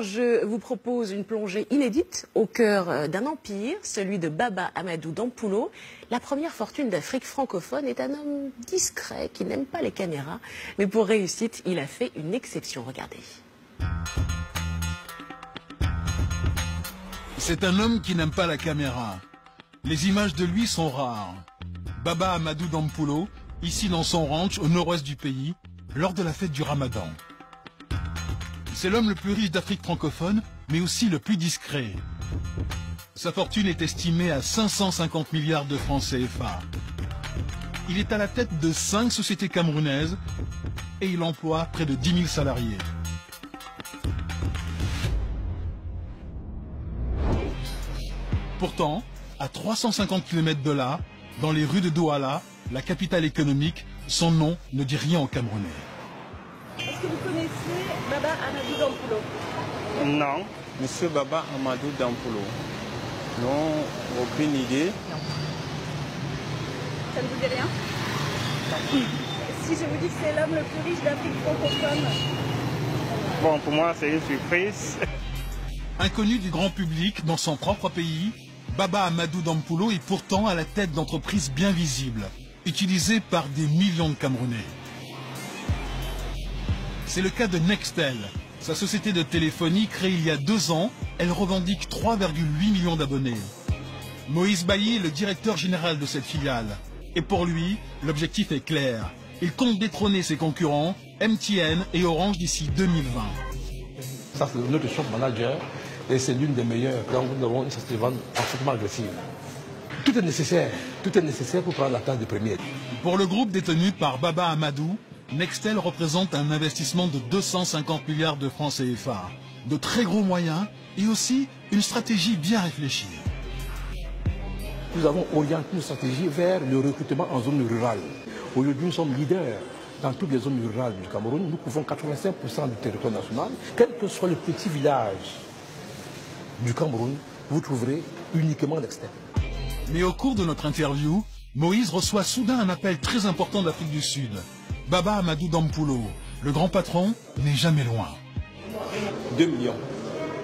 Je vous propose une plongée inédite au cœur d'un empire, celui de Baba Amadou Dampoullo. La première fortune d'Afrique francophone est un homme discret qui n'aime pas les caméras. Mais pour réussite, il a fait une exception. Regardez. C'est un homme qui n'aime pas la caméra. Les images de lui sont rares. Baba Amadou Dampoullo, ici dans son ranch au nord-ouest du pays, lors de la fête du Ramadan. C'est l'homme le plus riche d'Afrique francophone, mais aussi le plus discret. Sa fortune est estimée à 550 milliards de francs CFA. Il est à la tête de 5 sociétés camerounaises et il emploie près de 10 000 salariés. Pourtant, à 350 km de là, dans les rues de Douala, la capitale économique, son nom ne dit rien aux Camerounais. Est-ce que vous connaissez Baba Amadou Dampoullo? Non, Monsieur Baba Amadou Dampoullo. Non, aucune idée. Non. Ça ne vous dit rien? Non. Si je vous dis que c'est l'homme le plus riche d'Afrique francophone? Bon, pour moi, c'est une surprise. Inconnu du grand public dans son propre pays, Baba Amadou Dampoullo est pourtant à la tête d'entreprises bien visibles, utilisées par des millions de Camerounais. C'est le cas de Nextel. Sa société de téléphonie créée il y a 2 ans, elle revendique 3,8 millions d'abonnés. Moïse Bailly est le directeur général de cette filiale. Et pour lui, l'objectif est clair. Il compte détrôner ses concurrents, MTN et Orange d'ici 2020. Ça, c'est notre shop manager et c'est l'une des meilleures. Donc, nous avons une société de vente parfaitement agressive. Tout est nécessaire pour prendre la place de premier. Pour le groupe détenu par Baba Amadou, Nextel représente un investissement de 250 milliards de francs CFA, de très gros moyens et aussi une stratégie bien réfléchie. Nous avons orienté une stratégie vers le recrutement en zone rurale. Aujourd'hui, nous sommes leaders dans toutes les zones rurales du Cameroun. Nous couvrons 85% du territoire national. Quel que soit le petit village du Cameroun, vous trouverez uniquement Nextel. Mais au cours de notre interview, Moïse reçoit soudain un appel très important d'Afrique du Sud. Baba Amadou Dampoullo, le grand patron, n'est jamais loin. 2 millions.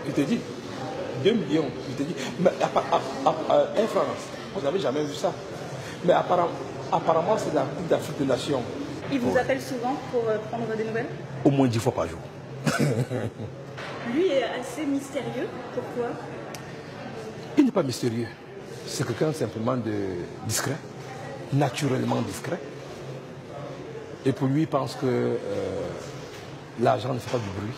Il te dit 2 millions. Il te dit. Mais Air France, vous n'avez jamais vu ça. Mais apparemment, c'est la Coupe d'Afrique des Nations. Il vous appelle souvent pour prendre des nouvelles? Au moins 10 fois par jour. Lui est assez mystérieux. Pourquoi? Il n'est pas mystérieux. C'est quelqu'un simplement de discret, naturellement discret. Et pour lui, il pense que l'argent ne fait pas du bruit.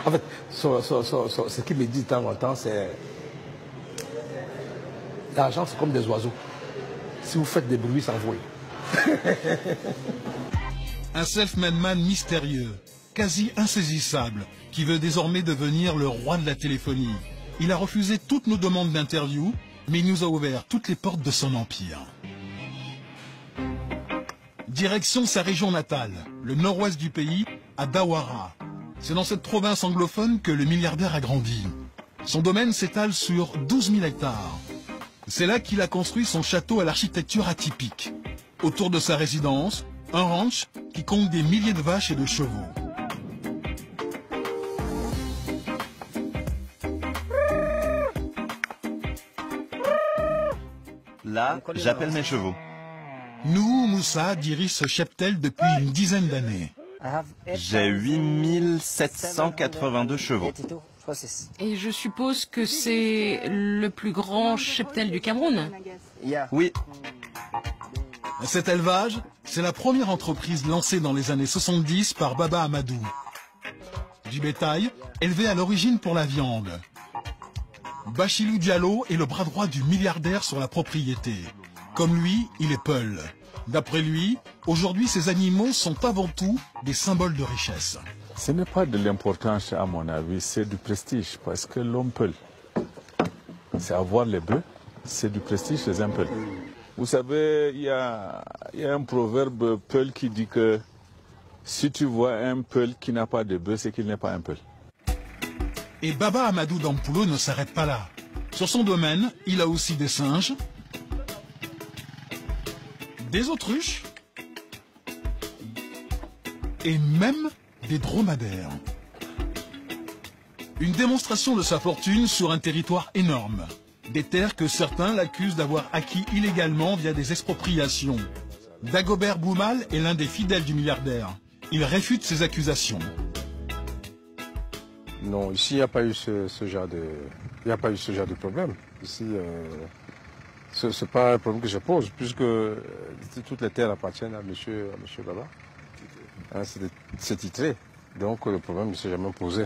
En fait, ce qu'il me dit de temps en temps, c'est l'argent, c'est comme des oiseaux. Si vous faites des bruits, ça vole. Un self-made man mystérieux, quasi insaisissable, qui veut désormais devenir le roi de la téléphonie. Il a refusé toutes nos demandes d'interview, mais il nous a ouvert toutes les portes de son empire. Direction sa région natale, le nord-ouest du pays, à Dawara. C'est dans cette province anglophone que le milliardaire a grandi. Son domaine s'étale sur 12 000 hectares. C'est là qu'il a construit son château à l'architecture atypique. Autour de sa résidence, un ranch qui compte des milliers de vaches et de chevaux. Là, j'appelle mes chevaux. Nouhou Moussa dirige ce cheptel depuis une dizaine d'années. J'ai 8782 chevaux. Et je suppose que c'est le plus grand cheptel du Cameroun. Oui, Cet élevage, c'est la première entreprise lancée dans les années 70 par Baba Amadou. Du bétail, élevé à l'origine pour la viande. Bachilou Diallo est le bras droit du milliardaire sur la propriété. Comme lui, il est Peul. D'après lui, aujourd'hui, ces animaux sont avant tout des symboles de richesse. Ce n'est pas de l'importance, à mon avis, c'est du prestige, parce que l'homme Peul, c'est avoir les bœufs, c'est du prestige chez un Peul. Vous savez, il y a un proverbe Peul qui dit que si tu vois un Peul qui n'a pas de bœufs, c'est qu'il n'est pas un Peul. Et Baba Amadou Dampoullo ne s'arrête pas là. Sur son domaine, il a aussi des singes, des autruches et même des dromadaires. Une démonstration de sa fortune sur un territoire énorme. Des terres que certains l'accusent d'avoir acquis illégalement via des expropriations. Dagobert Boumal est l'un des fidèles du milliardaire. Il réfute ces accusations. Non, ici, il n'y a pas eu ce genre de problème. Ici, ce n'est pas un problème que je pose, puisque toutes les terres appartiennent à monsieur Baba. Hein, c'est titré. Donc, le problème ne s'est jamais posé.